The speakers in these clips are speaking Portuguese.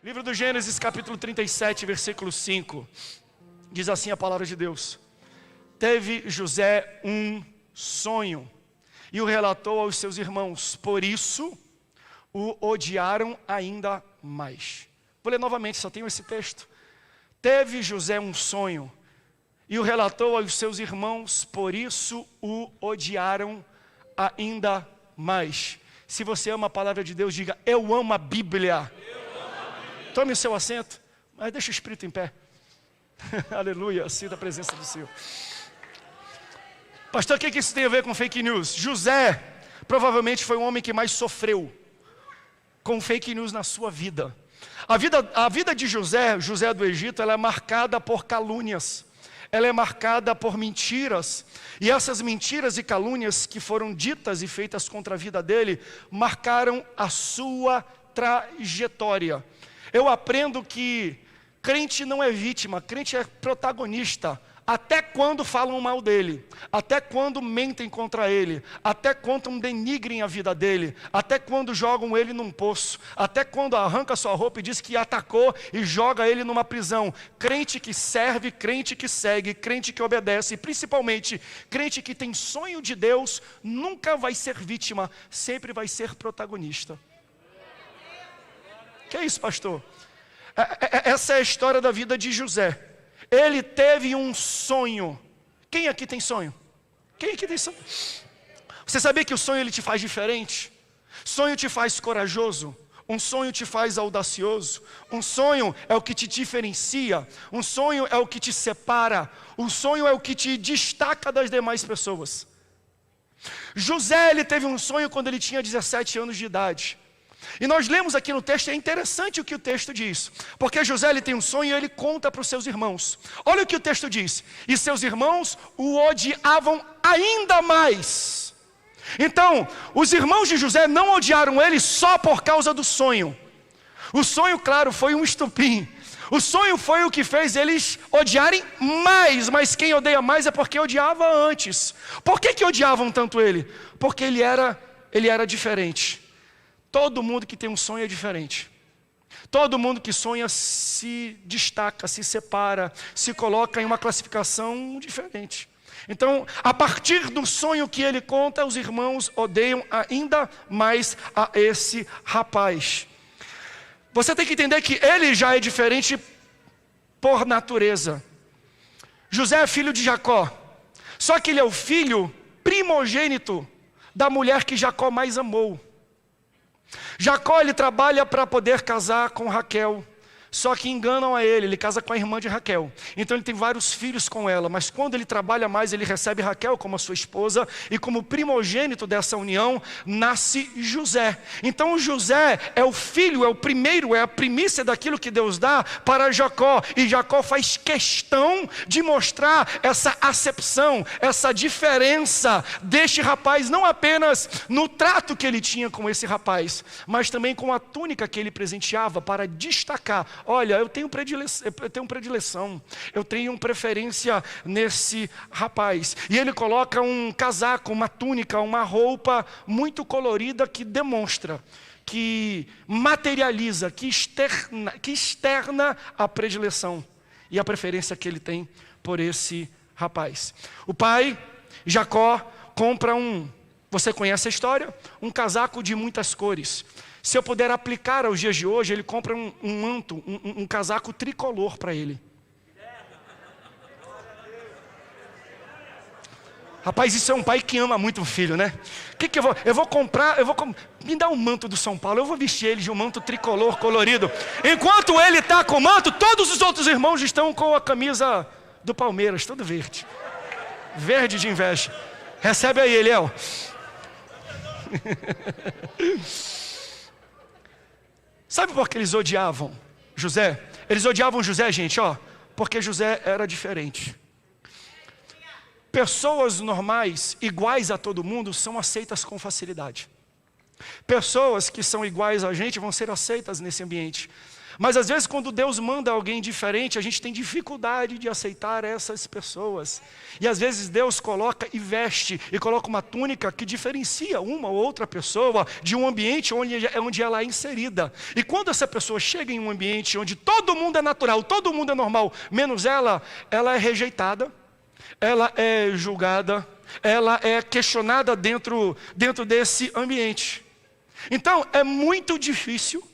Livro do Gênesis, capítulo 37, versículo 5. Diz assim a palavra de Deus: Teve José um sonho e o relatou aos seus irmãos, por isso o odiaram ainda mais. Vou ler novamente, só tenho esse texto. Teve José um sonho e o relatou aos seus irmãos, por isso o odiaram ainda mais. Se você ama a palavra de Deus, diga: eu amo a Bíblia. Tome o seu assento, mas deixa o Espírito em pé. Aleluia, sinta a presença do Senhor. Pastor, o que isso tem a ver com fake news? José provavelmente foi o homem que mais sofreu com fake news na sua vida. A vida de José do Egito, ela é marcada por calúnias. Ela é marcada por mentiras. E essas mentiras e calúnias que foram ditas e feitas contra a vida dele, marcaram a sua trajetória. Eu aprendo que crente não é vítima, crente é protagonista. Até quando falam mal dele, até quando mentem contra ele, até quando denigrem a vida dele, até quando jogam ele num poço, até quando arranca sua roupa e diz que atacou e joga ele numa prisão. Crente que serve, crente que segue, crente que obedece, e principalmente crente que tem sonho de Deus, nunca vai ser vítima, sempre vai ser protagonista. Que é isso, pastor? Essa é a história da vida de José. Ele teve um sonho. Quem aqui tem sonho? Quem aqui tem sonho? Você sabia que o sonho ele te faz diferente? Sonho te faz corajoso. Um sonho te faz audacioso. Um sonho é o que te diferencia. Um sonho é o que te separa. Um sonho é o que te destaca das demais pessoas. José, ele teve um sonho quando ele tinha 17 anos de idade. E nós lemos aqui no texto, é interessante o que o texto diz, porque José ele tem um sonho e ele conta para os seus irmãos. Olha o que o texto diz: e seus irmãos o odiavam ainda mais. Então, os irmãos de José não odiaram ele só por causa do sonho. O sonho, claro, foi um estupim. O sonho foi o que fez eles odiarem mais, mas quem odeia mais é porque odiava antes. Por que odiavam tanto ele? Porque ele era diferente. Todo mundo que tem um sonho é diferente. Todo mundo que sonha se destaca, se separa, se coloca em uma classificação diferente. Então, a partir do sonho que ele conta, os irmãos odeiam ainda mais a esse rapaz. Você tem que entender que ele já é diferente por natureza. José é filho de Jacó. Só que ele é o filho primogênito da mulher que Jacó mais amou. Jacó ele trabalha para poder casar com Raquel, só que enganam a ele casa com a irmã de Raquel. Então ele tem vários filhos com ela, mas quando ele trabalha mais, ele recebe Raquel como a sua esposa, e como primogênito dessa união, nasce José. Então José é o filho, é o primeiro, é a primícia daquilo que Deus dá para Jacó, e Jacó faz questão de mostrar essa acepção, essa diferença deste rapaz, não apenas no trato que ele tinha com esse rapaz, mas também com a túnica que ele presenteava para destacar: olha, eu tenho predileção, eu tenho preferência nesse rapaz. E ele coloca um casaco, uma túnica, uma roupa muito colorida que demonstra, que materializa, que externa a predileção e a preferência que ele tem por esse rapaz. O pai, Jacó, compra você conhece a história? Um casaco de muitas cores. Se eu puder aplicar aos dias de hoje, ele compra um manto, um casaco tricolor para ele. Rapaz, isso é um pai que ama muito o filho, né? Que eu vou comprar, me dá um manto do São Paulo, eu vou vestir ele de um manto tricolor colorido. Enquanto ele está com o manto, todos os outros irmãos estão com a camisa do Palmeiras, todo verde. Verde de inveja. Recebe aí, Eliel. Sabe por que eles odiavam José? Eles odiavam José, gente, porque José era diferente. Pessoas normais, iguais a todo mundo, são aceitas com facilidade. Pessoas que são iguais a gente vão ser aceitas nesse ambiente. Mas às vezes quando Deus manda alguém diferente, a gente tem dificuldade de aceitar essas pessoas. E às vezes Deus coloca e veste, e coloca uma túnica que diferencia uma ou outra pessoa de um ambiente onde ela é inserida. E quando essa pessoa chega em um ambiente onde todo mundo é natural, todo mundo é normal, menos ela é rejeitada, ela é julgada, ela é questionada dentro desse ambiente. Então é muito difícil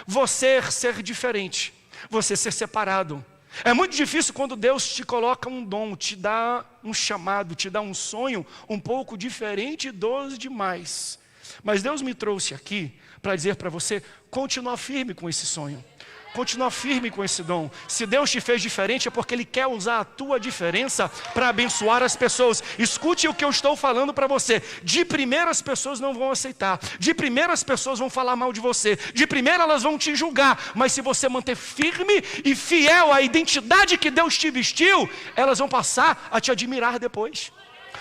você ser diferente, você ser separado. É muito difícil quando Deus te coloca um dom, te dá um chamado, te dá um sonho um pouco diferente dos demais. Mas Deus me trouxe aqui para dizer para você, continua firme com esse sonho. Continua firme com esse dom. Se Deus te fez diferente é porque Ele quer usar a tua diferença para abençoar as pessoas. Escute o que eu estou falando para você. De primeira as pessoas não vão aceitar. De primeira as pessoas vão falar mal de você. De primeira elas vão te julgar. Mas se você manter firme e fiel à identidade que Deus te vestiu, elas vão passar a te admirar depois.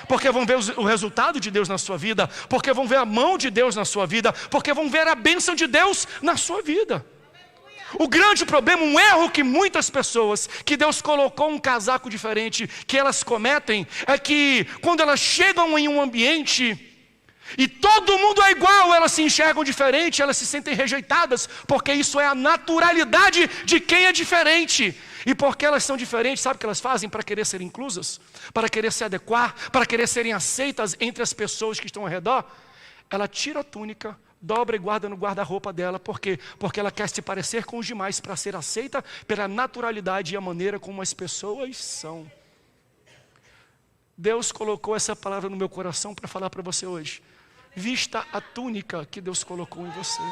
Porque vão ver o resultado de Deus na sua vida. Porque vão ver a mão de Deus na sua vida. Porque vão ver a bênção de Deus na sua vida. O grande problema, um erro que muitas pessoas, que Deus colocou um casaco diferente, que elas cometem, é que quando elas chegam em um ambiente e todo mundo é igual, elas se enxergam diferente, elas se sentem rejeitadas, porque isso é a naturalidade de quem é diferente. E porque elas são diferentes, sabe o que elas fazem para querer ser inclusas? Para querer se adequar, para querer serem aceitas entre as pessoas que estão ao redor? Ela tira a túnica, dobra e guarda no guarda-roupa dela. Por quê? Porque ela quer se parecer com os demais para ser aceita pela naturalidade e a maneira como as pessoas são. Deus colocou essa palavra no meu coração para falar para você hoje. Vista a túnica que Deus colocou em você.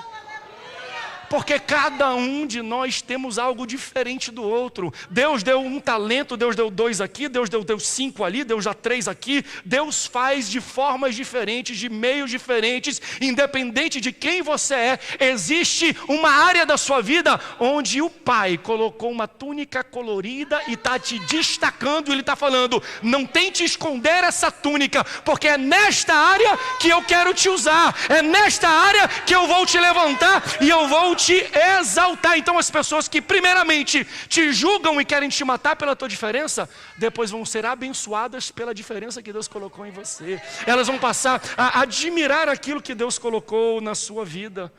Porque cada um de nós temos algo diferente do outro. Deus deu um talento, Deus deu 2 aqui, Deus deu 5 ali, Deus dá 3 aqui. Deus faz de formas diferentes, de meios diferentes, independente de quem você é. Existe uma área da sua vida onde o Pai colocou uma túnica colorida e está te destacando. Ele está falando, não tente esconder essa túnica, porque é nesta área que eu quero te usar. É nesta área que eu vou te levantar e eu vou te exaltar. Então as pessoas que primeiramente te julgam e querem te matar pela tua diferença, depois vão ser abençoadas pela diferença que Deus colocou em você. Elas vão passar a admirar aquilo que Deus colocou na sua vida.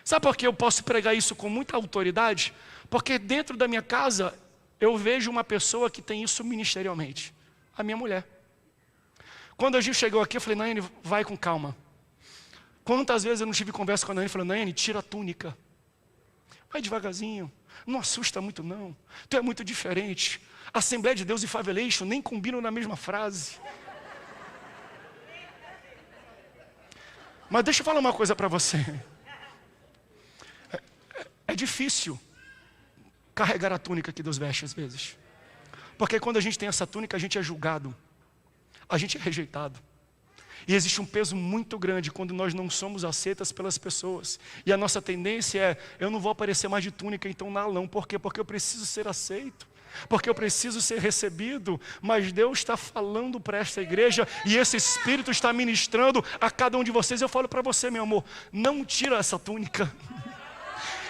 Sabe por que eu posso pregar isso com muita autoridade? Porque dentro da minha casa eu vejo uma pessoa que tem isso ministerialmente. A minha mulher. Quando a Gil chegou aqui, eu falei, Nayane, vai com calma. Quantas vezes eu não tive conversa com a Nayane, falando, Nayane, tira a túnica. Vai devagarzinho, não assusta muito não. Tu é muito diferente. Assembleia de Deus e Favelation nem combinam na mesma frase. Mas deixa eu falar uma coisa para você. É difícil carregar a túnica que Deus veste às vezes. Porque quando a gente tem essa túnica, a gente é julgado. A gente é rejeitado. E existe um peso muito grande quando nós não somos aceitas pelas pessoas. E a nossa tendência é, eu não vou aparecer mais de túnica, então não. Por quê? Porque eu preciso ser aceito. Porque eu preciso ser recebido. Mas Deus está falando para esta igreja e esse Espírito está ministrando a cada um de vocês. Eu falo para você, meu amor, não tira essa túnica.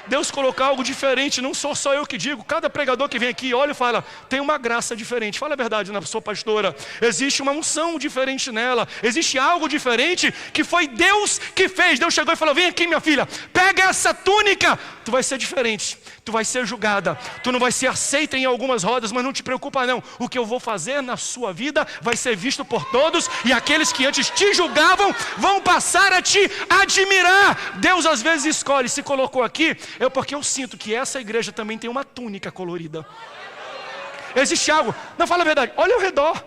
Deus colocou algo diferente, não sou só eu que digo. Cada pregador que vem aqui olha e fala, tem uma graça diferente. Fala a verdade na sua pastora. Existe uma unção diferente nela. Existe algo diferente que foi Deus que fez. Deus chegou e falou, vem aqui minha filha, pega essa túnica. Tu vai ser diferente, tu vai ser julgada. Tu não vai ser aceita em algumas rodas, mas não te preocupa não. O que eu vou fazer na sua vida vai ser visto por todos. E aqueles que antes te julgavam vão passar a te admirar. Deus às vezes escolhe, se colocou aqui, porque eu sinto que essa igreja também tem uma túnica colorida. Existe algo, não, fala a verdade, olha ao redor.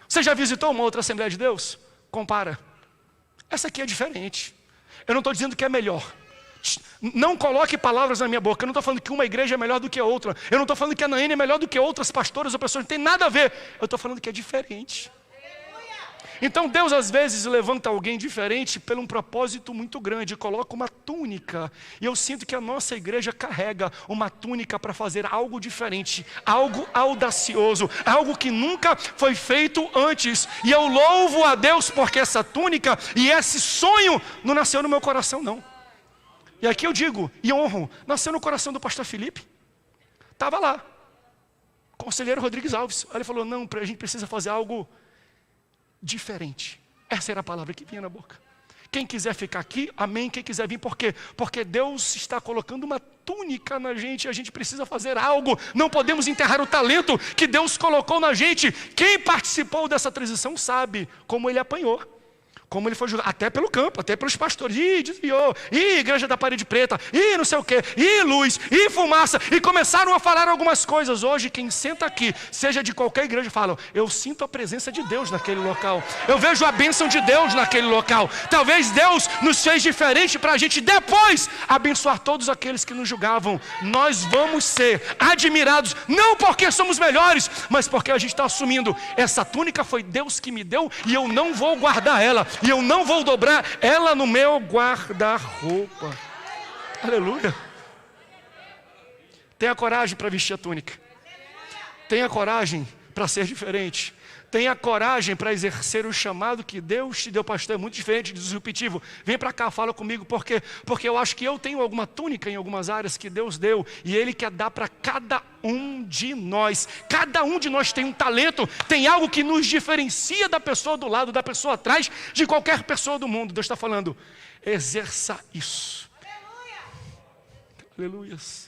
Você já visitou uma outra Assembleia de Deus? Compara. Essa aqui é diferente. Eu não estou dizendo que é melhor. Não coloque palavras na minha boca. Eu não estou falando que uma igreja é melhor do que a outra. Eu não estou falando que a Nayane é melhor do que outras pastoras ou pessoas. Não tem nada a ver. Eu estou falando que é diferente. Então Deus às vezes levanta alguém diferente por um propósito muito grande, coloca uma túnica. E eu sinto que a nossa igreja carrega uma túnica para fazer algo diferente, algo audacioso, algo que nunca foi feito antes. E eu louvo a Deus porque essa túnica e esse sonho não nasceu no meu coração não. E aqui eu digo, e honro, nasceu no coração do pastor Felipe. Estava lá, conselheiro Rodrigues Alves. Aí ele falou, não, a gente precisa fazer algo diferente. Essa era a palavra que vinha na boca. Quem quiser ficar aqui, amém. Quem quiser vir, por quê? Porque Deus está colocando uma túnica na gente e a gente precisa fazer algo. Não podemos enterrar o talento que Deus colocou na gente. Quem participou dessa transição sabe como ele apanhou. Como ele foi julgado, até pelo campo, até pelos pastores. Ih, desviou, ih, igreja da parede preta, ih, não sei o quê, ih, luz, ih, fumaça. E começaram a falar algumas coisas. Hoje, quem senta aqui, seja de qualquer igreja, fala, eu sinto a presença de Deus naquele local. Eu vejo a bênção de Deus naquele local. Talvez Deus nos fez diferente para a gente depois abençoar todos aqueles que nos julgavam. Nós vamos ser admirados, não porque somos melhores, mas porque a gente está assumindo, essa túnica foi Deus que me deu e eu não vou guardar ela. E eu não vou dobrar ela no meu guarda-roupa. Aleluia. Tenha coragem para vestir a túnica. Tenha coragem para ser diferente. Tenha coragem para exercer o chamado que Deus te deu, pastor. É muito diferente, disruptivo. Vem para cá, fala comigo. Por quê? Porque eu acho que eu tenho alguma túnica em algumas áreas que Deus deu. E Ele quer dar para cada um de nós. Cada um de nós tem um talento. Tem algo que nos diferencia da pessoa do lado, da pessoa atrás, de qualquer pessoa do mundo. Deus está falando, exerça isso. Aleluias.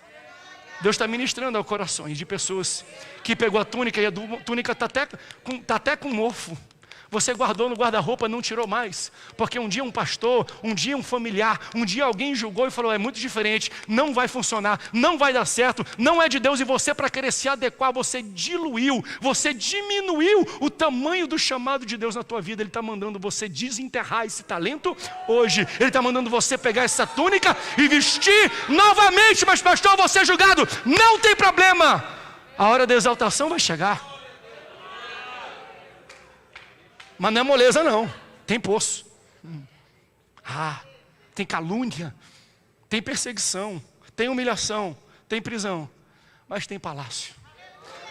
Deus está ministrando ao corações de pessoas que pegou a túnica e a túnica está até com mofo. Você guardou no guarda-roupa, não tirou mais. Porque um dia um pastor, um dia um familiar, um dia alguém julgou e falou, é muito diferente, não vai funcionar, não vai dar certo, não é de Deus. E você, para querer se adequar, você diluiu, você diminuiu o tamanho do chamado de Deus na tua vida. Ele está mandando você desenterrar esse talento hoje. Ele está mandando você pegar essa túnica e vestir novamente. Mas pastor, você é julgado, não tem problema. A hora da exaltação vai chegar. Mas não é moleza não, tem poço. Tem calúnia, tem perseguição, tem humilhação, tem prisão, mas tem palácio.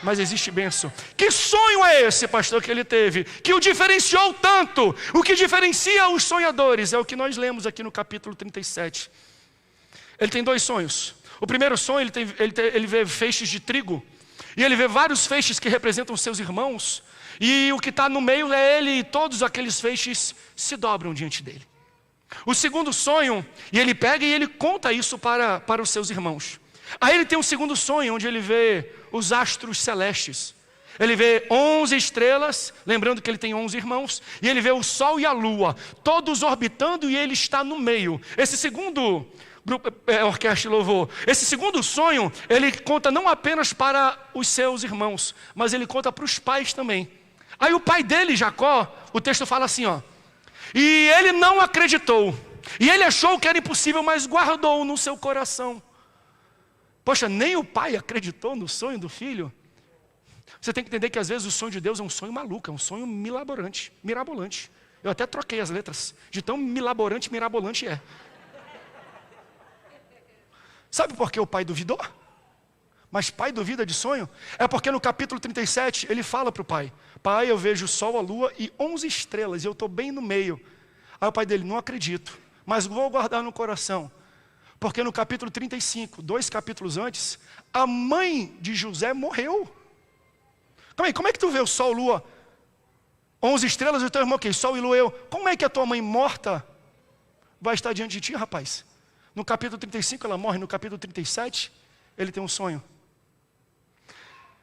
Mas existe bênção. Que sonho é esse, pastor, que ele teve? Que o diferenciou tanto? O que diferencia os sonhadores é o que nós lemos aqui no capítulo 37. Ele tem 2 sonhos. O primeiro sonho, ele vê feixes de trigo. E ele vê vários feixes que representam seus irmãos. E o que está no meio é ele, e todos aqueles feixes se dobram diante dele. O segundo sonho, e ele pega e ele conta isso para os seus irmãos. Aí ele tem um segundo sonho, onde ele vê os astros celestes. Ele vê 11 estrelas, lembrando que ele tem 11 irmãos. E ele vê o sol e a lua, todos orbitando, e ele está no meio. Esse segundo grupo, orquestra e louvor, esse segundo sonho, ele conta não apenas para os seus irmãos, mas ele conta para os pais também. Aí o pai dele, Jacó, o texto fala assim, ó. E ele não acreditou. E ele achou que era impossível, mas guardou no seu coração. Poxa, nem o pai acreditou no sonho do filho. Você tem que entender que às vezes o sonho de Deus é um sonho maluco, é um sonho mirabolante. Eu até troquei as letras, de tão mirabolante é. Sabe por que o pai duvidou? Mas pai duvida de sonho? É porque no capítulo 37 ele fala para o pai, pai, eu vejo o sol, a lua e 11 estrelas, e eu estou bem no meio. Aí o pai dele, não acredito, mas vou guardar no coração. Porque no capítulo 35, 2 capítulos antes, a mãe de José morreu. Como é que tu vê o sol, lua, 11 estrelas e o teu irmão, ok, sol e lua, eu. Como é que a tua mãe morta vai estar diante de ti, rapaz? No capítulo 35 ela morre, no capítulo 37 ele tem um sonho.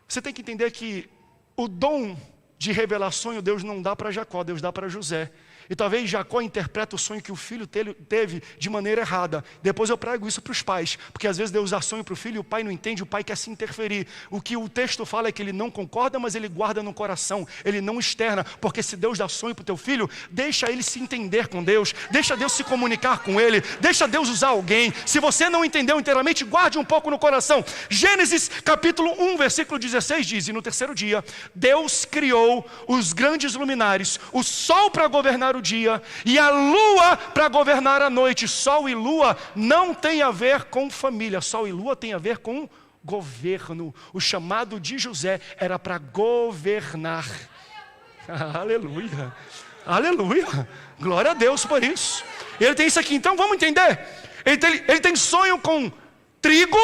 Você tem que entender que o dom de revelação Deus não dá para Jacó, Deus dá para José. E talvez Jacó interpreta o sonho que o filho teve de maneira errada. Depois eu prego isso para os pais, porque às vezes Deus dá sonho para o filho e o pai não entende, o pai quer se interferir. O que o texto fala é que ele não concorda, mas ele guarda no coração, ele não externa. Porque se Deus dá sonho para o teu filho, deixa ele se entender com Deus, deixa Deus se comunicar com ele, deixa Deus usar alguém. Se você não entendeu inteiramente, guarde um pouco no coração. Gênesis capítulo 1, versículo 16 diz, e no terceiro dia, Deus criou os grandes luminares, o sol para governar o dia e a lua para governar a noite. Sol e lua não tem a ver com família, sol e lua tem a ver com governo. O chamado de José era para governar. Aleluia, aleluia, glória a Deus por isso. Ele tem isso aqui, então vamos entender. Ele tem sonho com trigo,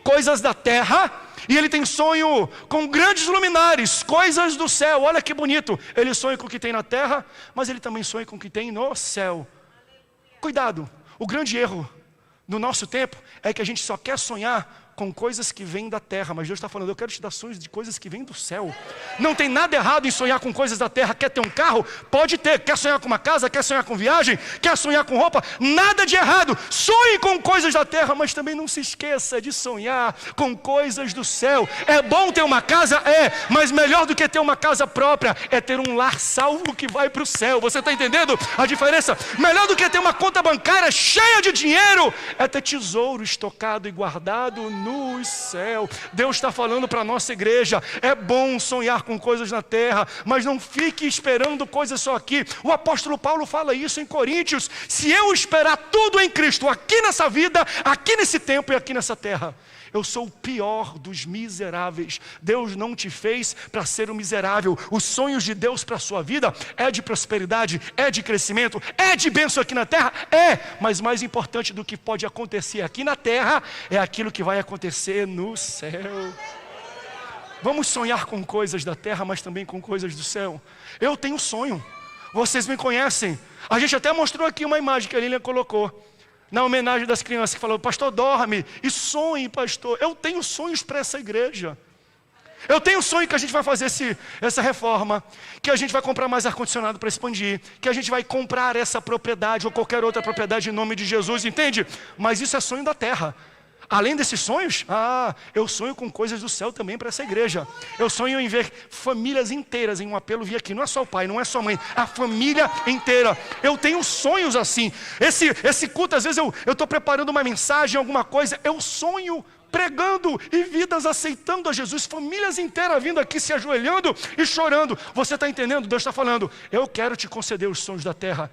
coisas da terra, e ele tem sonho com grandes luminares, coisas do céu. Olha que bonito. Ele sonha com o que tem na terra, mas ele também sonha com o que tem no céu. Cuidado, o grande erro no nosso tempo é que a gente só quer sonhar com coisas que vêm da terra, mas Deus está falando, eu quero te dar sonhos de coisas que vêm do céu. Não tem nada errado em sonhar com coisas da terra. Quer ter um carro? Pode ter. Quer sonhar com uma casa? Quer sonhar com viagem? Quer sonhar com roupa? Nada de errado. Sonhe com coisas da terra, mas também não se esqueça de sonhar com coisas do céu. É bom ter uma casa? É, mas melhor do que ter uma casa própria é ter um lar salvo que vai para o céu. Você está entendendo a diferença? Melhor do que ter uma conta bancária cheia de dinheiro é ter tesouro estocado e guardado no céu. Deus está falando para a nossa igreja, é bom sonhar com coisas na terra, mas não fique esperando coisas só aqui. O apóstolo Paulo fala isso em Coríntios: se eu esperar tudo em Cristo, aqui nessa vida, aqui nesse tempo e aqui nessa terra, eu sou o pior dos miseráveis. Deus não te fez para ser um miserável. Os sonhos de Deus para a sua vida é de prosperidade, é de crescimento, é de bênção aqui na terra, mas mais importante do que pode acontecer aqui na terra é aquilo que vai acontecer no céu. Vamos sonhar com coisas da terra, mas também com coisas do céu. Eu tenho sonho, vocês me conhecem. A gente até mostrou aqui uma imagem que a Lilian colocou na homenagem das crianças, que falou: pastor, dorme e sonhe, pastor. Eu tenho sonhos para essa igreja. Eu tenho sonho que a gente vai fazer essa reforma, que a gente vai comprar mais ar-condicionado para expandir, que a gente vai comprar essa propriedade ou qualquer outra propriedade em nome de Jesus, entende? Mas isso é sonho da terra. Além desses sonhos, eu sonho com coisas do céu também para essa igreja. Eu sonho em ver famílias inteiras em um apelo vir aqui. Não é só o pai, não é só a mãe, a família inteira. Eu tenho sonhos assim. Esse culto, às vezes eu estou preparando uma mensagem, alguma coisa, eu sonho pregando e vidas aceitando a Jesus, famílias inteiras vindo aqui se ajoelhando e chorando. Você está entendendo? Deus está falando, eu quero te conceder os sonhos da terra,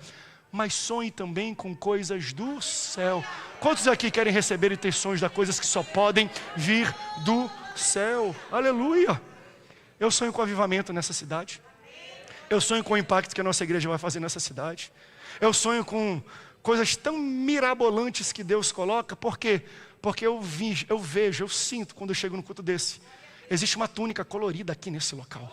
mas sonhe também com coisas do céu. Quantos aqui querem receber e ter sonhos das coisas que só podem vir do céu? Aleluia! Eu sonho com avivamento nessa cidade. Eu sonho com o impacto que a nossa igreja vai fazer nessa cidade. Eu sonho com coisas tão mirabolantes que Deus coloca. Por quê? Porque eu vejo, eu sinto quando eu chego num culto desse. Existe uma túnica colorida aqui nesse local.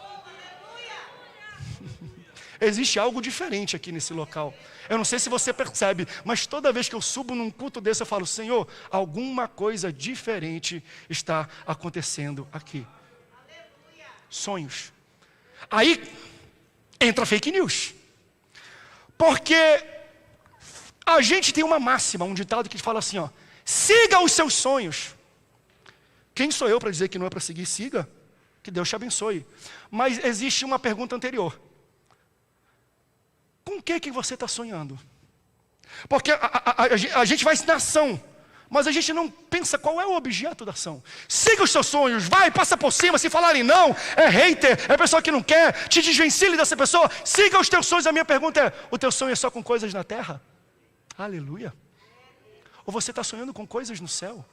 Existe algo diferente aqui nesse local. Eu não sei se você percebe, mas toda vez que eu subo num culto desse, eu falo: Senhor, alguma coisa diferente está acontecendo aqui. Sonhos. Aí entra fake news. Porque a gente tem uma máxima, um ditado que fala assim, siga os seus sonhos. Quem sou eu para dizer que não é para seguir? Siga, que Deus te abençoe. Mas existe uma pergunta anterior. Com o que você está sonhando? Porque a gente vai na ação, mas a gente não pensa qual é o objeto da ação. Siga os seus sonhos, vai, passa por cima. Se falarem não, é hater, é pessoa que não quer, te desvencilhe dessa pessoa. Siga os teus sonhos. A minha pergunta é: o teu sonho é só com coisas na terra? Aleluia. Ou você está sonhando com coisas no céu?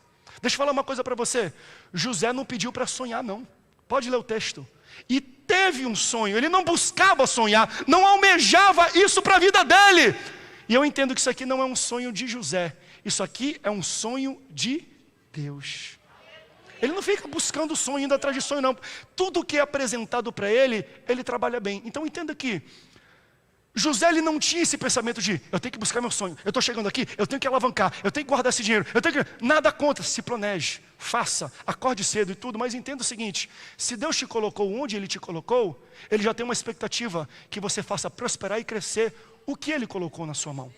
Deixa eu falar uma coisa para você. José não pediu para sonhar, não. Pode ler o texto. E teve um sonho. Ele não buscava sonhar, não almejava isso para a vida dele. E eu entendo que isso aqui não é um sonho de José. Isso aqui é um sonho de Deus. Ele não fica buscando sonho, indo atrás de sonho, não. Tudo que é apresentado para ele, ele trabalha bem. Então entenda que José, ele não tinha esse pensamento de: eu tenho que buscar meu sonho, eu estou chegando aqui, eu tenho que alavancar, eu tenho que guardar esse dinheiro, nada contra. Se planeje, faça, acorde cedo e tudo, mas entenda o seguinte: se Deus te colocou onde Ele te colocou, Ele já tem uma expectativa que você faça prosperar e crescer o que Ele colocou na sua mão.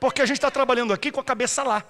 Porque a gente está trabalhando aqui com a cabeça lá.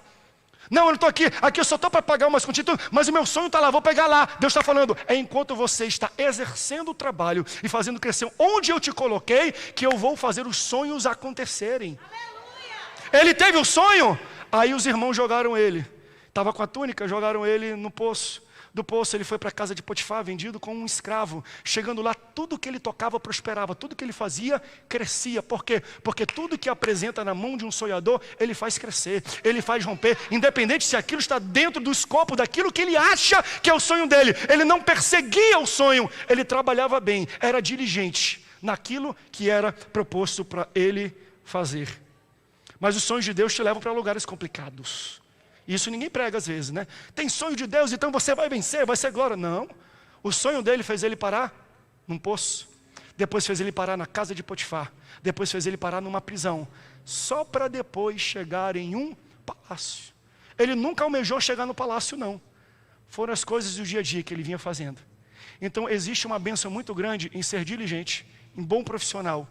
Não, eu não estou aqui eu só estou para pagar umas continhas, mas o meu sonho está lá, vou pegar lá. Deus está falando, é enquanto você está exercendo o trabalho e fazendo crescer onde eu te coloquei, que eu vou fazer os sonhos acontecerem. Aleluia! Ele teve o sonho, aí os irmãos jogaram ele. Estava com a túnica, jogaram ele no poço. Do poço ele foi para a casa de Potifar, vendido como um escravo. Chegando lá, tudo que ele tocava prosperava, tudo que ele fazia crescia. Por quê? Porque tudo que apresenta na mão de um sonhador, ele faz crescer, ele faz romper, independente se aquilo está dentro do escopo daquilo que ele acha que é o sonho dele. Ele não perseguia o sonho, ele trabalhava bem, era diligente naquilo que era proposto para ele fazer. Mas os sonhos de Deus te levam para lugares complicados. Isso ninguém prega às vezes, né? Tem sonho de Deus, então você vai vencer, vai ser glória. Não. O sonho dele fez ele parar num poço. Depois fez ele parar na casa de Potifar. Depois fez ele parar numa prisão. Só para depois chegar em um palácio. Ele nunca almejou chegar no palácio, não. Foram as coisas do dia a dia que ele vinha fazendo. Então existe uma bênção muito grande em ser diligente, em bom profissional,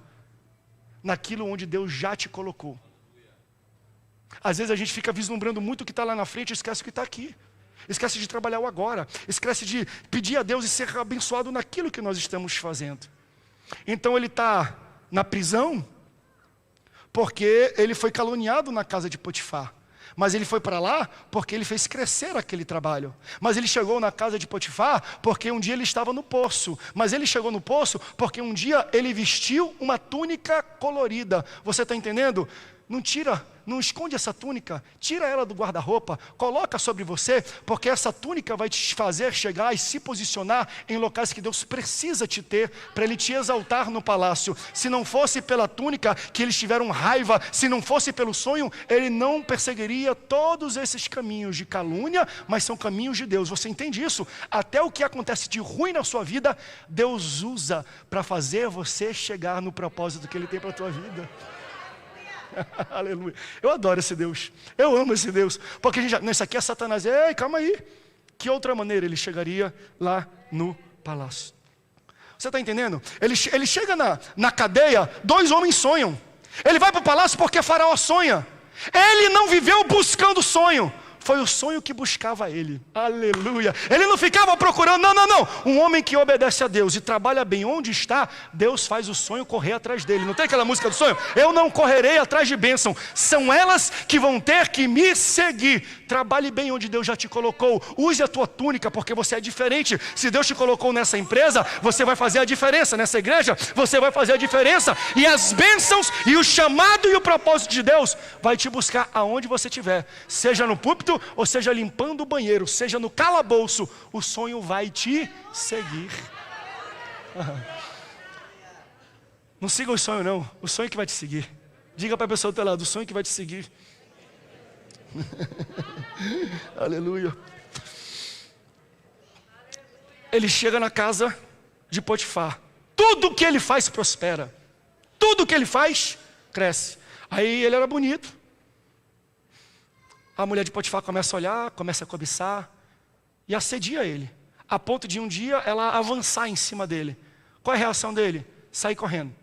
naquilo onde Deus já te colocou. Às vezes a gente fica vislumbrando muito o que está lá na frente e esquece o que está aqui. Esquece de trabalhar o agora. Esquece de pedir a Deus e ser abençoado naquilo que nós estamos fazendo. Então ele está na prisão porque ele foi caluniado na casa de Potifar. Mas ele foi para lá porque ele fez crescer aquele trabalho. Mas ele chegou na casa de Potifar porque um dia ele estava no poço. Mas ele chegou no poço porque um dia ele vestiu uma túnica colorida. Você está entendendo? Não esconde essa túnica, tira ela do guarda-roupa, coloca sobre você, porque essa túnica vai te fazer chegar e se posicionar em locais que Deus precisa te ter, para Ele te exaltar no palácio. Se não fosse pela túnica que eles tiveram raiva, se não fosse pelo sonho, Ele não perseguiria todos esses caminhos de calúnia, mas são caminhos de Deus. Você entende isso? Até o que acontece de ruim na sua vida, Deus usa para fazer você chegar no propósito que Ele tem para a tua vida. Aleluia. Eu adoro esse Deus. Eu amo esse Deus. Porque a gente já, não, isso aqui é Satanás. Ei, calma aí. Que outra maneira ele chegaria lá no palácio? Você está entendendo? Ele chega na cadeia, 2 homens sonham. Ele vai para o palácio porque Faraó sonha. Ele não viveu buscando sonho. Foi o sonho que buscava ele. Aleluia. Ele não ficava procurando, não. Um homem que obedece a Deus e trabalha bem onde está, Deus faz o sonho correr atrás dele. Não tem aquela música do sonho? Eu não correrei atrás de bênção. São elas que vão ter que me seguir. Trabalhe bem onde Deus já te colocou. Use a tua túnica porque você é diferente. Se Deus te colocou nessa empresa, você vai fazer a diferença. Nessa igreja, você vai fazer a diferença. E as bênçãos e o chamado e o propósito de Deus vai te buscar aonde você estiver. Seja no púlpito, ou seja limpando o banheiro, seja no calabouço, o sonho vai te seguir. Não siga o sonho não, o sonho que vai te seguir. Diga para a pessoa do teu lado, o sonho que vai te seguir. Aleluia. Ele chega na casa de Potifar. Tudo que ele faz prospera. Tudo que ele faz cresce. Aí ele era bonito. A mulher de Potifar começa a olhar, começa a cobiçar e assedia ele, a ponto de um dia ela avançar em cima dele. Qual é a reação dele? Sair correndo.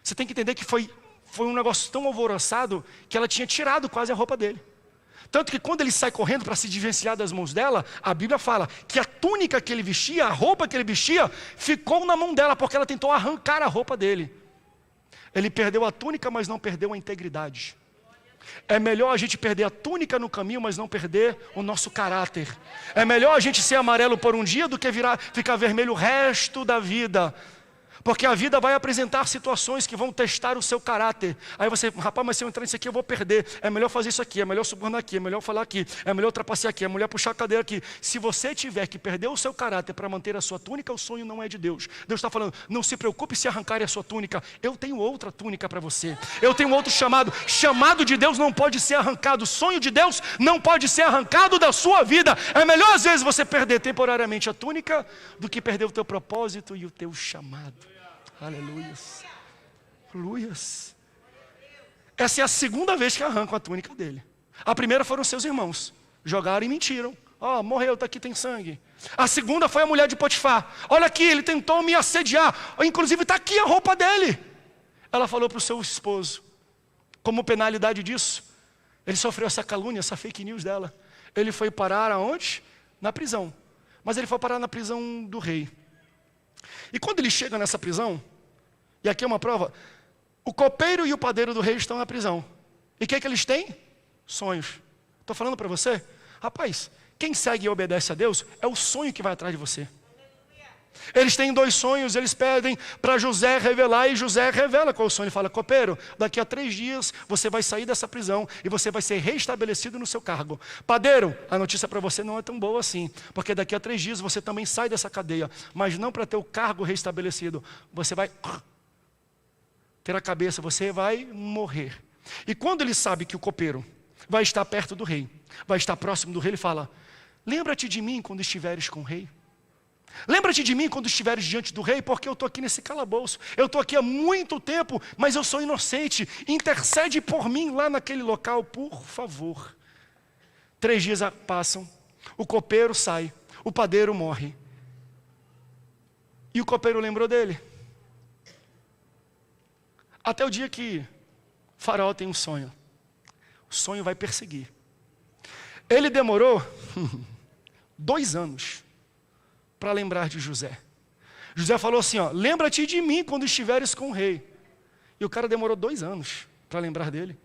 Você tem que entender que foi um negócio tão alvoroçado que ela tinha tirado quase a roupa dele. Tanto que quando ele sai correndo para se desvencilhar das mãos dela, a Bíblia fala que a túnica que ele vestia, a roupa que ele vestia, ficou na mão dela porque ela tentou arrancar a roupa dele. Ele perdeu a túnica, mas não perdeu a integridade. É melhor a gente perder a túnica no caminho, mas não perder o nosso caráter. É melhor a gente ser amarelo por um dia do que ficar vermelho o resto da vida. Porque a vida vai apresentar situações que vão testar o seu caráter. Aí você, rapaz, mas se eu entrar nisso aqui eu vou perder. É melhor fazer isso aqui, é melhor subornar aqui, é melhor falar aqui, é melhor trapacear aqui, é melhor puxar a cadeira aqui. Se você tiver que perder o seu caráter para manter a sua túnica, o sonho não é de Deus. Deus está falando, não se preocupe se arrancarem a sua túnica. Eu tenho outra túnica para você. Eu tenho outro chamado. Chamado de Deus não pode ser arrancado. Sonho de Deus não pode ser arrancado da sua vida. É melhor às vezes você perder temporariamente a túnica do que perder o teu propósito e o teu chamado. Aleluias. Aleluias. Essa é a segunda vez que arrancam a túnica dele. A primeira foram seus irmãos. Jogaram e mentiram. Morreu, está aqui, tem sangue. A segunda foi a mulher de Potifar. Olha aqui, ele tentou me assediar. Inclusive está aqui a roupa dele. Ela falou para o seu esposo. Como penalidade disso, ele sofreu essa calúnia, essa fake news dela. Ele foi parar aonde? Na prisão. Mas ele foi parar na prisão do rei. E quando ele chega nessa prisão, e aqui é uma prova, o copeiro e o padeiro do rei estão na prisão. E o que eles têm? Sonhos. Estou falando para você, rapaz, quem segue e obedece a Deus, é o sonho que vai atrás de você. Eles têm 2 sonhos, eles pedem para José revelar, e José revela qual é o sonho. Ele fala, copeiro, daqui a 3 dias você vai sair dessa prisão e você vai ser restabelecido no seu cargo. Padeiro, a notícia para você não é tão boa assim, porque daqui a 3 dias você também sai dessa cadeia, mas não para ter o cargo restabelecido. Você vai ter a cabeça, você vai morrer. E quando ele sabe que o copeiro vai estar perto do rei, vai estar próximo do rei, ele fala: lembra-te de mim quando estiveres com o rei. Lembra-te de mim quando estiveres diante do rei, porque eu estou aqui nesse calabouço. Eu estou aqui há muito tempo, mas eu sou inocente. Intercede por mim lá naquele local, por favor. 3 dias passam, o copeiro sai, o padeiro morre. E o copeiro lembrou dele. Até o dia que Faraó tem um sonho. O sonho vai perseguir. Ele demorou 2 anos para lembrar de José. José falou assim, ó: lembra-te de mim quando estiveres com o rei. E o cara demorou 2 anos para lembrar dele.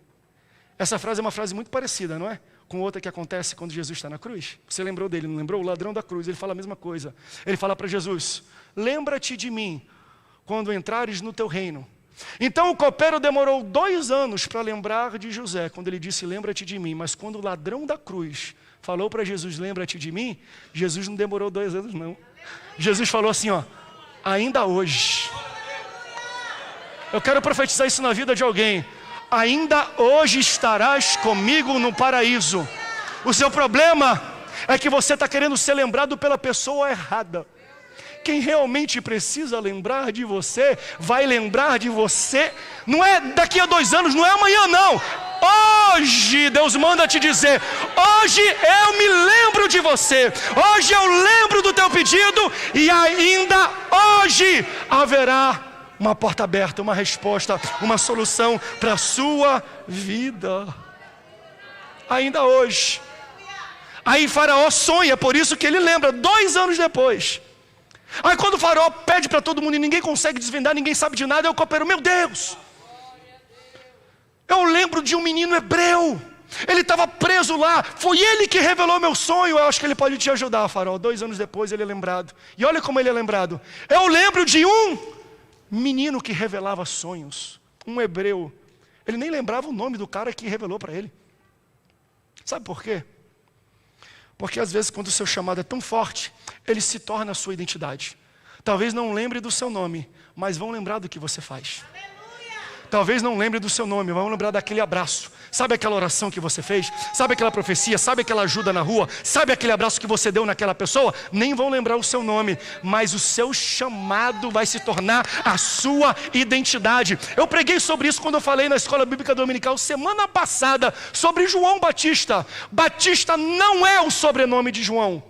Essa frase é uma frase muito parecida, não é? Com outra que acontece quando Jesus está na cruz. Você lembrou dele, não lembrou? O ladrão da cruz, ele fala a mesma coisa. Ele fala para Jesus: lembra-te de mim quando entrares no teu reino. Então o copeiro demorou 2 anos para lembrar de José, quando ele disse: lembra-te de mim. Mas quando o ladrão da cruz falou para Jesus: lembra-te de mim, Jesus não demorou 2 anos não. Jesus falou assim, ó: ainda hoje. Eu quero profetizar isso na vida de alguém. Ainda hoje estarás comigo no paraíso. O seu problema é que você está querendo ser lembrado pela pessoa errada. Quem realmente precisa lembrar de você, vai lembrar de você. Não é daqui a 2 anos, não é amanhã não. Hoje Deus manda te dizer: hoje eu me lembro de você. Hoje eu lembro do teu pedido. E ainda hoje haverá uma porta aberta, uma resposta, uma solução para a sua vida. Ainda hoje. Aí Faraó sonha, por isso que ele lembra 2 anos depois. Aí quando o Faraó pede para todo mundo e ninguém consegue desvendar, ninguém sabe de nada, é o copeiro: meu Deus, eu lembro de um menino hebreu, ele estava preso lá, foi ele que revelou meu sonho. Eu acho que ele pode te ajudar, Faraó. 2 anos depois ele é lembrado. E olha como ele é lembrado: eu lembro de um menino que revelava sonhos, um hebreu. Ele nem lembrava o nome do cara que revelou para ele. Sabe por quê? Porque às vezes quando o seu chamado é tão forte, ele se torna a sua identidade. Talvez não lembre do seu nome, mas vão lembrar do que você faz. Talvez não lembre do seu nome, vão lembrar daquele abraço. Sabe aquela oração que você fez? Sabe aquela profecia? Sabe aquela ajuda na rua? Sabe aquele abraço que você deu naquela pessoa? Nem vão lembrar o seu nome, mas o seu chamado vai se tornar a sua identidade. Eu preguei sobre isso quando eu falei na Escola Bíblica Dominical semana passada, sobre João Batista. Batista não é o sobrenome de João.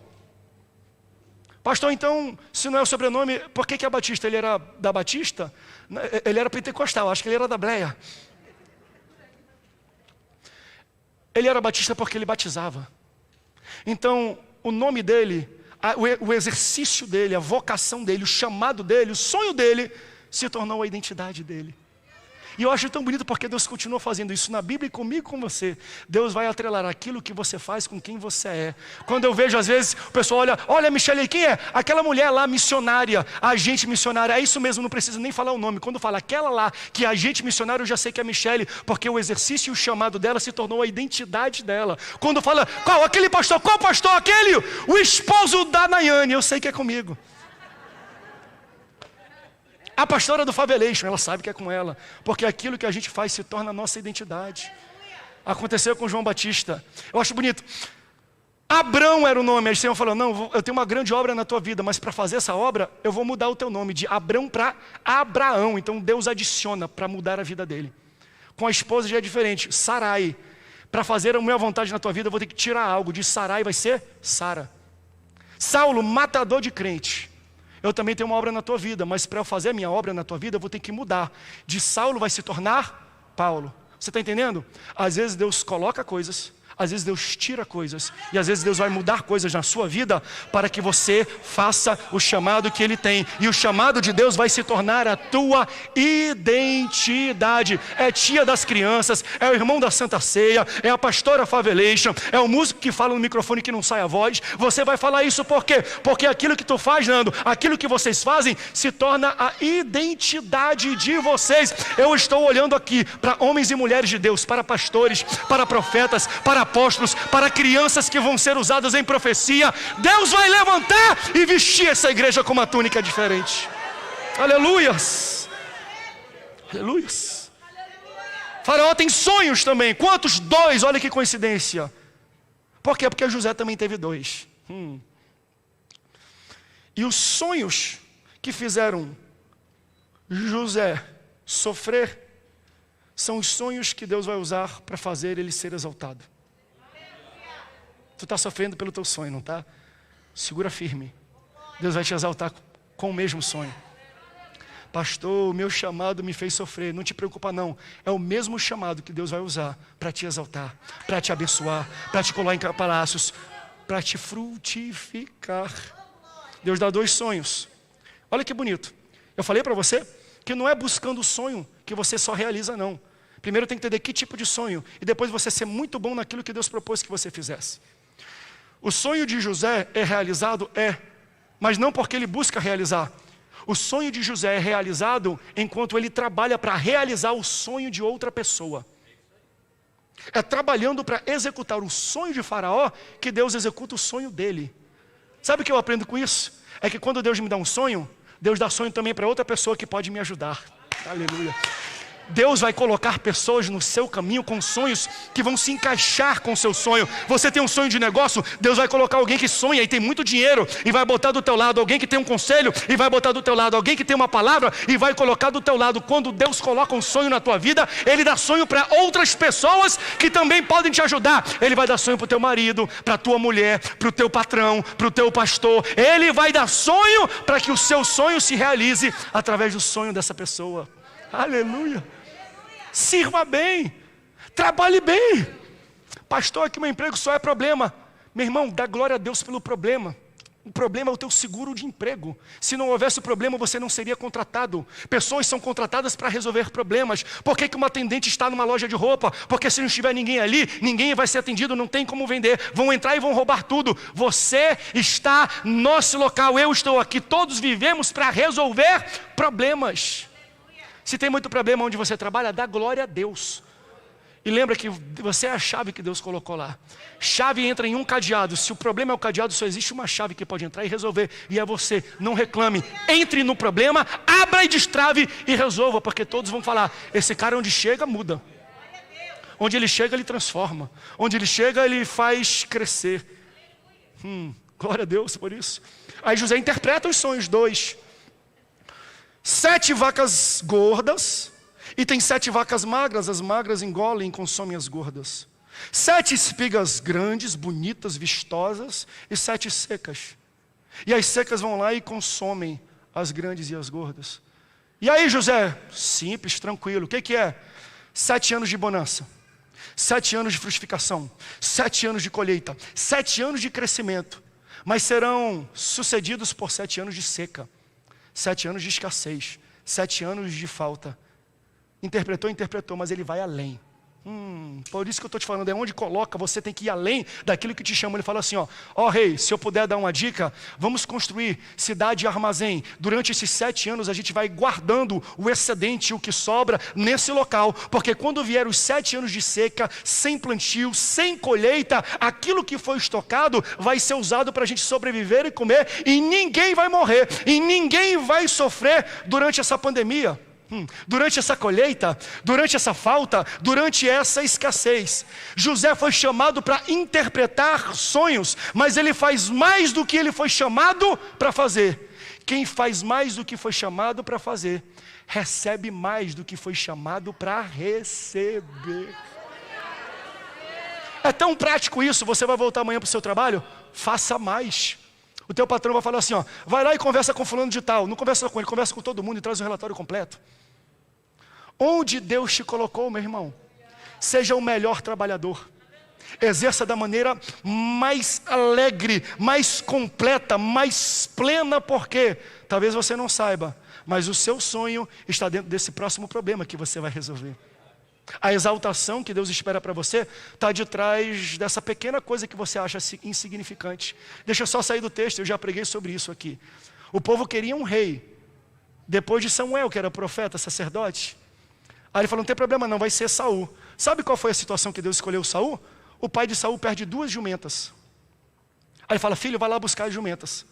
Pastor, então, se não é o sobrenome, por que é Batista? Ele era da Batista? Ele era pentecostal, acho que ele era da Bleia. Ele era batista porque ele batizava. Então, o nome dele, o exercício dele, a vocação dele, o chamado dele, o sonho dele, se tornou a identidade dele. E eu acho tão bonito porque Deus continua fazendo isso na Bíblia e comigo e com você. Deus vai atrelar aquilo que você faz com quem você é. Quando eu vejo às vezes o pessoal olha Michele, quem é? Aquela mulher lá missionária, agente missionária. É isso mesmo, não precisa nem falar o nome. Quando fala aquela lá que é agente missionário, eu já sei que é Michele, porque o exercício e o chamado dela se tornou a identidade dela. Quando fala, qual pastor? Aquele, o esposo da Nayane, eu sei que é comigo. A pastora do Favelation, ela sabe que é com ela, porque aquilo que a gente faz se torna a nossa identidade. Aconteceu com João Batista. Eu acho bonito. Abrão era o nome. Aí o Senhor falou: não, eu tenho uma grande obra na tua vida, mas para fazer essa obra, eu vou mudar o teu nome de Abrão para Abraão. Então Deus adiciona para mudar a vida dele. Com a esposa já é diferente. Sarai. Para fazer a minha vontade na tua vida, eu vou ter que tirar algo. De Sarai vai ser Sara. Saulo, matador de crente. Eu também tenho uma obra na tua vida, mas para eu fazer a minha obra na tua vida, eu vou ter que mudar. De Saulo vai se tornar Paulo. Você está entendendo? Às vezes Deus coloca coisas, às vezes Deus tira coisas, e às vezes Deus vai mudar coisas na sua vida para que você faça o chamado que Ele tem. E o chamado de Deus vai se tornar a tua identidade. É tia das crianças, é o irmão da Santa Ceia, é a pastora Favelation, é o músico que fala no microfone que não sai a voz. Você vai falar isso por quê? Porque aquilo que tu faz, Nando, aquilo que vocês fazem, se torna a identidade de vocês. Eu estou olhando aqui para homens e mulheres de Deus, para pastores, para profetas, para apóstolos, para crianças que vão ser usadas em profecia. Deus vai levantar e vestir essa igreja com uma túnica diferente. Aleluias. Aleluias. Faraó tem sonhos também. Quantos? 2, olha que coincidência. Por quê? Porque José também teve 2. E os sonhos que fizeram José sofrer são os sonhos que Deus vai usar para fazer ele ser exaltado. Tu está sofrendo pelo teu sonho, não está? Segura firme. Deus vai te exaltar com o mesmo sonho. Pastor, o meu chamado me fez sofrer. Não te preocupa não. É o mesmo chamado que Deus vai usar para te exaltar, para te abençoar, para te colocar em palácios, para te frutificar. Deus dá 2 sonhos. Olha que bonito. Eu falei para você que não é buscando o sonho que você só realiza não. Primeiro tem que entender que tipo de sonho. E depois você ser muito bom naquilo que Deus propôs que você fizesse. O sonho de José é realizado? É. Mas não porque ele busca realizar. O sonho de José é realizado enquanto ele trabalha para realizar o sonho de outra pessoa. É trabalhando para executar o sonho de Faraó que Deus executa o sonho dele. Sabe o que eu aprendo com isso? É que quando Deus me dá um sonho, Deus dá sonho também para outra pessoa que pode me ajudar. Aleluia. Deus vai colocar pessoas no seu caminho com sonhos que vão se encaixar com o seu sonho. Você tem um sonho de negócio, Deus vai colocar alguém que sonha e tem muito dinheiro e vai botar do teu lado alguém que tem um conselho e vai botar do teu lado alguém que tem uma palavra e vai colocar do teu lado. Quando Deus coloca um sonho na tua vida, Ele dá sonho para outras pessoas que também podem te ajudar. Ele vai dar sonho para o teu marido, para a tua mulher, para o teu patrão, para o teu pastor. Ele vai dar sonho para que o seu sonho se realize através do sonho dessa pessoa. Aleluia. Sirva bem, trabalhe bem. Pastor, aqui meu emprego só é problema. Meu irmão, dá glória a Deus pelo problema. O problema é o teu seguro de emprego. Se não houvesse o problema, você não seria contratado. Pessoas são contratadas para resolver problemas. Por que uma atendente está numa loja de roupa? Porque se não estiver ninguém ali, ninguém vai ser atendido, não tem como vender. Vão entrar e vão roubar tudo. Você está no nosso local, eu estou aqui. Todos vivemos para resolver problemas. Se tem muito problema onde você trabalha, dá glória a Deus. E lembra que você é a chave que Deus colocou lá. Chave entra em um cadeado. Se o problema é o cadeado, só existe uma chave que pode entrar e resolver. E é você. Não reclame. Entre no problema, abra e destrave e resolva. Porque todos vão falar, esse cara onde chega, muda. Onde ele chega, ele transforma. Onde ele chega, ele faz crescer. Glória a Deus por isso. Aí José interpreta os sonhos 2. 7 vacas gordas, e tem 7 vacas magras, as magras engolem e consomem as gordas. 7 espigas grandes, bonitas, vistosas, e 7 secas. E as secas vão lá e consomem as grandes e as gordas. E aí José, simples, tranquilo, o que é? 7 anos de bonança, 7 anos de frutificação, 7 anos de colheita, 7 anos de crescimento, mas serão sucedidos por 7 anos de seca. 7 anos de escassez, 7 anos de falta. Interpretou, mas ele vai além. Por isso que eu estou te falando, é onde coloca, você tem que ir além daquilo que te chama. Ele fala assim, ó rei, se eu puder dar uma dica, vamos construir cidade e armazém. Durante esses 7 anos a gente vai guardando o excedente, o que sobra nesse local, porque quando vier os 7 anos de seca, sem plantio, sem colheita, aquilo que foi estocado vai ser usado para a gente sobreviver e comer, e ninguém vai morrer, e ninguém vai sofrer durante essa pandemia. Durante essa colheita, durante essa falta, durante essa escassez. José foi chamado para interpretar sonhos, mas ele faz mais do que ele foi chamado para fazer. Quem faz mais do que foi chamado para fazer, recebe mais do que foi chamado para receber. É tão prático isso. Você vai voltar amanhã para o seu trabalho? Faça mais. O teu patrão vai falar assim, vai lá e conversa com fulano de tal. Não conversa com ele, conversa com todo mundo e traz um relatório completo. Onde Deus te colocou, meu irmão, seja o melhor trabalhador. Exerça da maneira mais alegre, mais completa, mais plena, porque talvez você não saiba, mas o seu sonho está dentro desse próximo problema que você vai resolver. A exaltação que Deus espera para você está de trás dessa pequena coisa que você acha insignificante. Deixa eu só sair do texto, eu já preguei sobre isso aqui. O povo queria um rei, depois de Samuel, que era profeta, sacerdote. Aí ele falou, não tem problema não, vai ser Saul. Sabe qual foi a situação que Deus escolheu Saul? O pai de Saul perde 2 jumentas. Aí ele fala, filho, vai lá buscar as jumentas.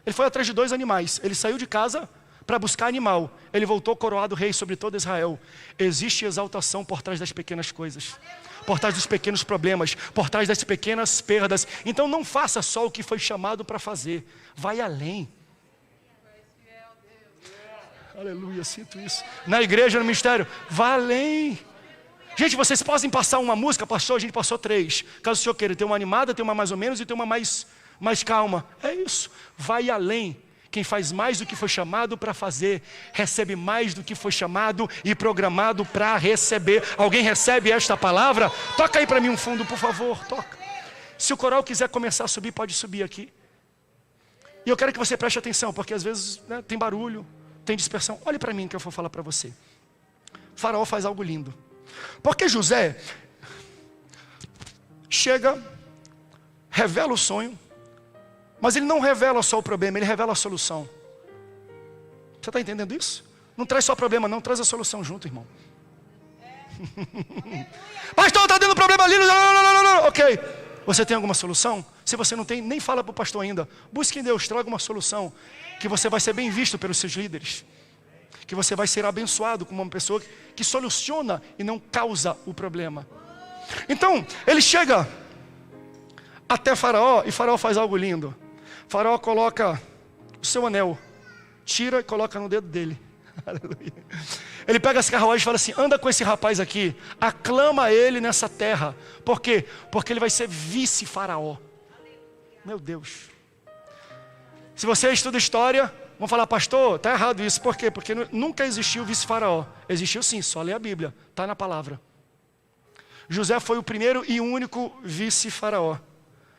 Ele foi atrás de 2 animais. Ele saiu de casa para buscar animal, ele voltou coroado rei sobre todo Israel. Existe exaltação por trás das pequenas coisas, por trás dos pequenos problemas, por trás das pequenas perdas. Então não faça só o que foi chamado para fazer, vai além. Aleluia, sinto isso. Na igreja, no ministério, vá além. Gente, vocês podem passar uma música, pastor, a gente passou 3. Caso o senhor queira, tem uma animada, tem uma mais ou menos e tem uma mais calma. É isso, vai além. Quem faz mais do que foi chamado para fazer, recebe mais do que foi chamado e programado para receber. Alguém recebe esta palavra? Toca aí para mim um fundo, por favor, toca. Se o coral quiser começar a subir, pode subir aqui. E eu quero que você preste atenção, porque às vezes, né, tem barulho, tem dispersão. Olhe para mim que eu vou falar para você. O faraó faz algo lindo. Porque José chega, revela o sonho, mas ele não revela só o problema, ele revela a solução. Você está entendendo isso? Não traz só problema não, traz a solução junto, irmão. Pastor, está dando problema ali. Não. Ok, você tem alguma solução? Se você não tem, nem fala para o pastor ainda. Busque em Deus, traga uma solução, que você vai ser bem visto pelos seus líderes, que você vai ser abençoado como uma pessoa que soluciona e não causa o problema. Então, ele chega até Faraó, e Faraó faz algo lindo. Faraó coloca o seu anel, tira e coloca no dedo dele. Aleluia. Ele pega as carruagens e fala assim: anda com esse rapaz aqui, aclama ele nessa terra. Por quê? Porque ele vai ser vice-faraó. Meu Deus. Se você estuda história, vão falar: pastor, está errado isso. Por quê? Porque nunca existiu vice-faraó. Existiu sim, só lê a Bíblia, está na palavra. José foi o primeiro e único vice-faraó.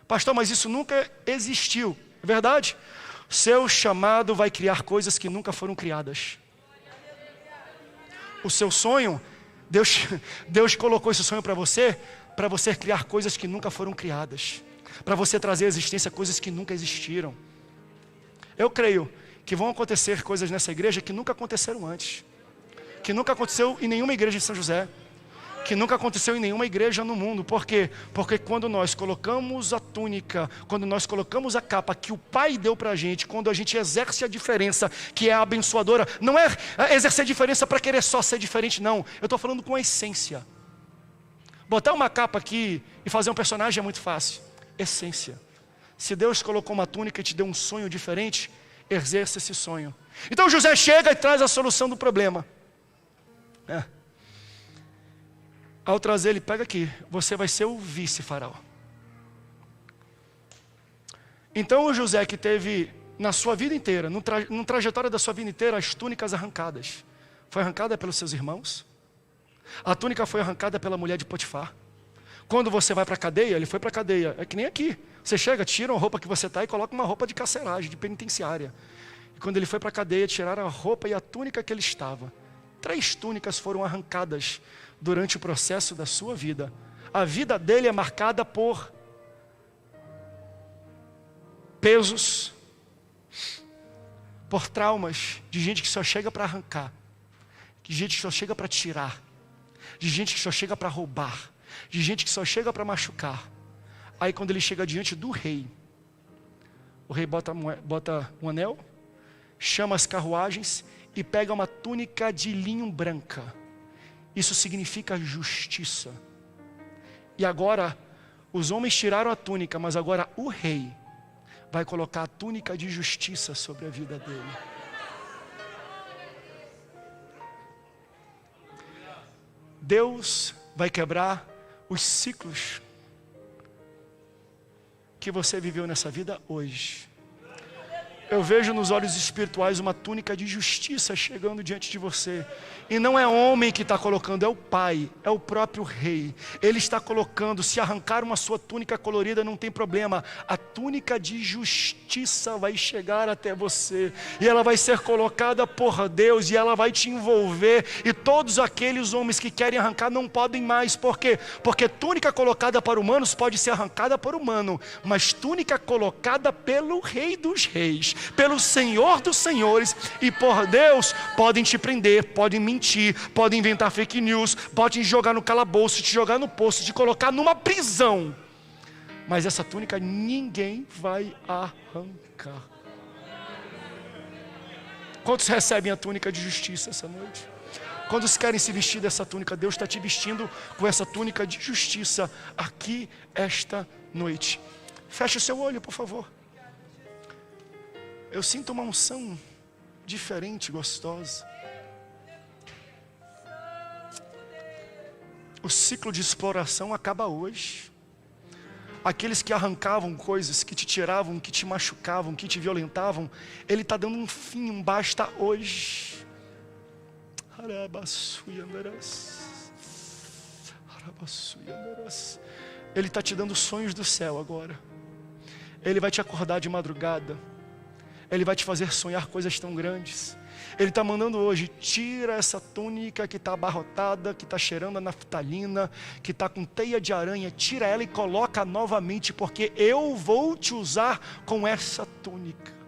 Pastor, mas isso nunca existiu. É verdade? Seu chamado vai criar coisas que nunca foram criadas. O seu sonho, Deus colocou esse sonho para você criar coisas que nunca foram criadas, para você trazer à existência coisas que nunca existiram. Eu creio que vão acontecer coisas nessa igreja que nunca aconteceram antes, que nunca aconteceu em nenhuma igreja de São José, que nunca aconteceu em nenhuma igreja no mundo. Por quê? Porque quando nós colocamos a túnica, quando nós colocamos a capa que o Pai deu para a gente, quando a gente exerce a diferença, que é a abençoadora, não é exercer a diferença para querer só ser diferente, não. Eu estou falando com a essência. Botar uma capa aqui e fazer um personagem é muito fácil. Essência. Se Deus colocou uma túnica e te deu um sonho diferente, exerça esse sonho. Então José chega e traz a solução do problema. Ao trazer ele, pega aqui, você vai ser o vice-faraó. Então o José, que teve na sua vida inteira, no trajetória da sua vida inteira, as túnicas arrancadas, foi arrancada pelos seus irmãos, a túnica foi arrancada pela mulher de Potifar. Quando você vai para a cadeia, ele foi para a cadeia, é que nem aqui, você chega, tira a roupa que você está e coloca uma roupa de carceragem, de penitenciária. E quando ele foi para a cadeia, tiraram a roupa e a túnica que ele estava. 3 túnicas foram arrancadas durante o processo da sua vida. A vida dele é marcada por pesos, por traumas, de gente que só chega para arrancar, de gente que só chega para tirar, de gente que só chega para roubar, de gente que só chega para machucar. Aí quando ele chega diante do rei, o rei bota um anel, chama as carruagens e pega uma túnica de linho branca. Isso significa justiça. E agora, os homens tiraram a túnica, mas agora o rei vai colocar a túnica de justiça sobre a vida dele. Deus vai quebrar os ciclos que você viveu nessa vida hoje. Eu vejo nos olhos espirituais uma túnica de justiça chegando diante de você. E não é homem que está colocando, é o Pai, é o próprio Rei. Ele está colocando, se arrancar uma sua túnica colorida não tem problema. A túnica de justiça vai chegar até você. E ela vai ser colocada por Deus e ela vai te envolver. E todos aqueles homens que querem arrancar não podem mais. Por quê? Porque túnica colocada para humanos pode ser arrancada por humano. Mas túnica colocada pelo Rei dos Reis, pelo Senhor dos Senhores e por Deus, podem te prender, podem mentir, podem inventar fake news, podem jogar no calabouço, te jogar no poço, te colocar numa prisão. Mas essa túnica ninguém vai arrancar. Quantos recebem a túnica de justiça essa noite? Quantos querem se vestir dessa túnica? Deus está te vestindo com essa túnica de justiça aqui esta noite. Feche o seu olho, por favor. Eu sinto uma unção diferente, gostosa. O ciclo de exploração acaba hoje. Aqueles que arrancavam coisas, que te tiravam, que te machucavam, que te violentavam, Ele está dando um fim, um basta hoje. Ele está te dando sonhos do céu agora. Ele vai te acordar de madrugada. Ele vai te fazer sonhar coisas tão grandes. Ele está mandando hoje, tira essa túnica que está abarrotada, que está cheirando a naftalina, que está com teia de aranha, tira ela e coloca novamente, porque eu vou te usar com essa túnica.